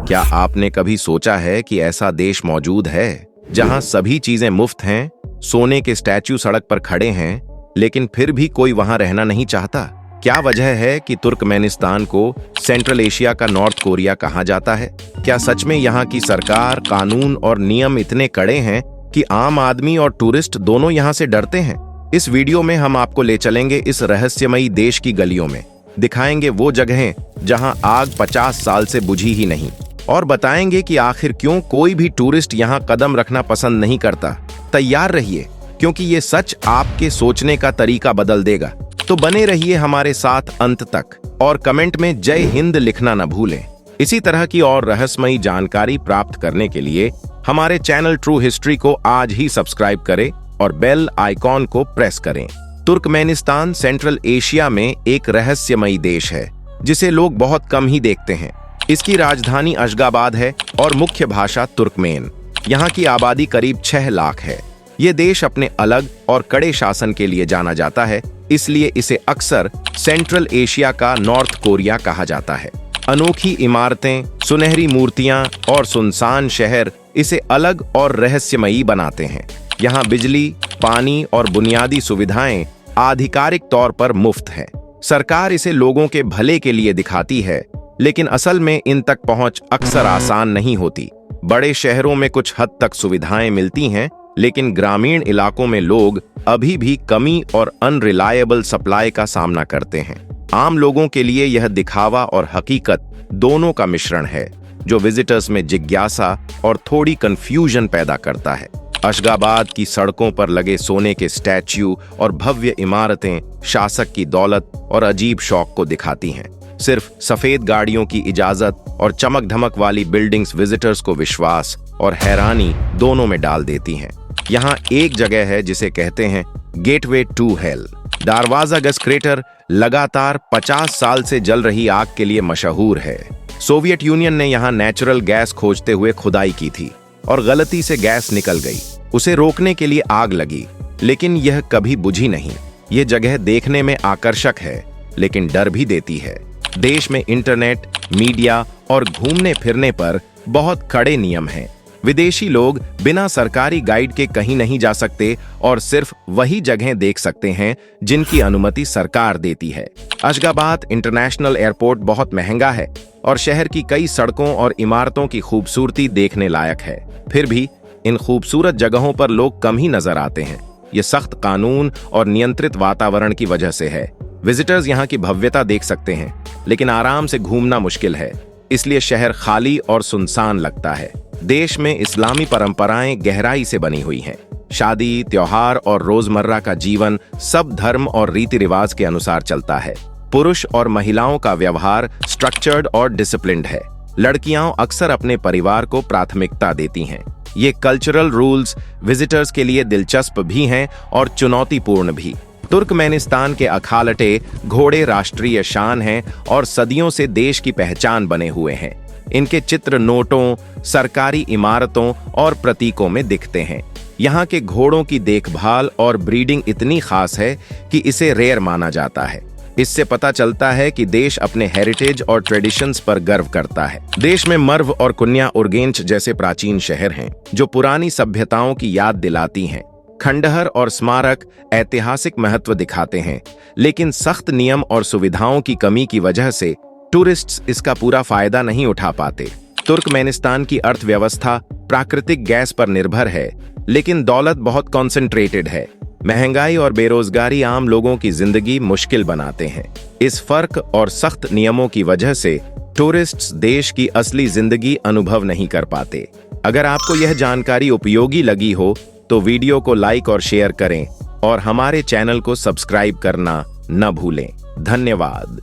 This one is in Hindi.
क्या आपने कभी सोचा है कि ऐसा देश मौजूद है जहां सभी चीजें मुफ्त हैं, सोने के स्टैच्यू सड़क पर खड़े हैं, लेकिन फिर भी कोई वहां रहना नहीं चाहता? क्या वजह है कि तुर्कमेनिस्तान को सेंट्रल एशिया का नॉर्थ कोरिया कहा जाता है? क्या सच में यहाँ की सरकार, कानून और नियम इतने कड़े हैं कि आम आदमी और टूरिस्ट दोनों यहाँ से डरते हैं? इस वीडियो में हम आपको ले चलेंगे इस रहस्यमयी देश की गलियों में, दिखाएंगे वो जगहें जहां आग 50 साल से बुझी ही नहीं, और बताएंगे कि आखिर क्यों कोई भी टूरिस्ट यहां कदम रखना पसंद नहीं करता। तैयार रहिए, क्योंकि ये सच आपके सोचने का तरीका बदल देगा। तो बने रहिए हमारे साथ अंत तक, और कमेंट में जय हिंद लिखना न भूलें। इसी तरह की और रहस्यमयी जानकारी प्राप्त करने के लिए हमारे चैनल ट्रू हिस्ट्री को आज ही सब्सक्राइब करें और बेल आइकॉन को प्रेस करें। तुर्कमेनिस्तान सेंट्रल एशिया में एक रहस्यमयी देश है जिसे लोग बहुत कम ही देखते हैं। इसकी राजधानी अशगाबाद है और मुख्य भाषा तुर्कमेन। यहाँ की आबादी करीब 6 लाख है। ये देश अपने अलग और कड़े शासन के लिए जाना जाता है, इसलिए इसे अक्सर सेंट्रल एशिया का नॉर्थ कोरिया कहा जाता है। अनोखी इमारतें, सुनहरी मूर्तियां और सुनसान शहर इसे अलग और रहस्यमयी बनाते हैं। यहाँ बिजली, पानी और बुनियादी सुविधाएं आधिकारिक तौर पर मुफ्त हैं। सरकार इसे लोगों के भले के लिए दिखाती है, लेकिन असल में इन तक पहुंच अक्सर आसान नहीं होती। बड़े शहरों में कुछ हद तक सुविधाएं मिलती हैं, लेकिन ग्रामीण इलाकों में लोग अभी भी कमी और अनरिलायबल सप्लाई का सामना करते हैं। आम लोगों के लिए यह दिखावा और हकीकत दोनों का मिश्रण है, जो विजिटर्स में जिज्ञासा और थोड़ी कंफ्यूजन पैदा करता है। अशगाबाद की सड़कों पर लगे सोने के स्टैच्यू और भव्य इमारतें शासक की दौलत और अजीब शौक को दिखाती हैं। सिर्फ सफेद गाड़ियों की इजाजत और चमक धमक वाली बिल्डिंग्स विजिटर्स को विश्वास और हैरानी दोनों में डाल देती हैं। यहाँ एक जगह है जिसे कहते हैं gateway to hell. Darvaza gas crater लगातार 50 साल से जल रही आग के लिए मशहूर है। सोवियत यूनियन ने यहाँ नेचुरल गैस खोजते हुए खुदाई की थी और गलती से गैस निकल गई। उसे रोकने के लिए आग लगी, लेकिन यह कभी बुझी नहीं। यह जगह देखने में आकर्षक है, लेकिन डर भी देती है। देश में इंटरनेट, मीडिया और घूमने फिरने पर बहुत कड़े नियम हैं। विदेशी लोग बिना सरकारी गाइड के कहीं नहीं जा सकते और सिर्फ वही जगहें देख सकते हैं जिनकी अनुमति सरकार देती है। अशगाबाद इंटरनेशनल एयरपोर्ट बहुत महंगा है और शहर की कई सड़कों और इमारतों की खूबसूरती देखने लायक है। फिर भी इन खूबसूरत जगहों पर लोग कम ही नजर आते हैं। ये सख्त कानून और नियंत्रित वातावरण की वजह से है। विजिटर्स यहाँ की भव्यता देख सकते हैं, लेकिन आराम से घूमना मुश्किल है, इसलिए शहर खाली और सुनसान लगता है। देश में इस्लामी परंपराएं गहराई से बनी हुई हैं। शादी, त्योहार और रोजमर्रा का जीवन सब धर्म और रीति रिवाज के अनुसार चलता है। पुरुष और महिलाओं का व्यवहार स्ट्रक्चर्ड और डिसिप्लिन्ड है। लड़कियां अक्सर अपने परिवार को प्राथमिकता देती हैं। ये कल्चरल रूल्स विजिटर्स के लिए दिलचस्प भी हैं और चुनौतीपूर्ण भी। तुर्कमेनिस्तान के अखालटे घोड़े राष्ट्रीय शान हैं और सदियों से देश की पहचान बने हुए हैं। इनके चित्र नोटों, सरकारी इमारतों और प्रतीकों में दिखते हैं। यहाँ के घोड़ों की देखभाल और ब्रीडिंग इतनी खास है कि इसे रेयर माना जाता है। इससे पता चलता है कि देश अपने हेरिटेज और ट्रेडिशंस पर गर्व करता है। देश में मर्व और कुन्या उर्गेंच जैसे प्राचीन शहर हैं, जो पुरानी सभ्यताओं की याद दिलाती हैं। खंडहर और स्मारक ऐतिहासिक महत्व दिखाते हैं, लेकिन सख्त नियम और सुविधाओं की कमी की वजह से टूरिस्ट्स इसका पूरा फायदा नहीं उठा पाते। तुर्कमेनिस्तान की अर्थव्यवस्था प्राकृतिक गैस पर निर्भर है, लेकिन दौलत बहुत कॉन्सेंट्रेटेड है। महंगाई और बेरोजगारी आम लोगों की जिंदगी मुश्किल बनाते हैं। इस फर्क और सख्त नियमों की वजह से टूरिस्ट्स देश की असली जिंदगी अनुभव नहीं कर पाते। अगर आपको यह जानकारी उपयोगी लगी हो तो वीडियो को लाइक और शेयर करें और हमारे चैनल को सब्सक्राइब करना न भूलें। धन्यवाद।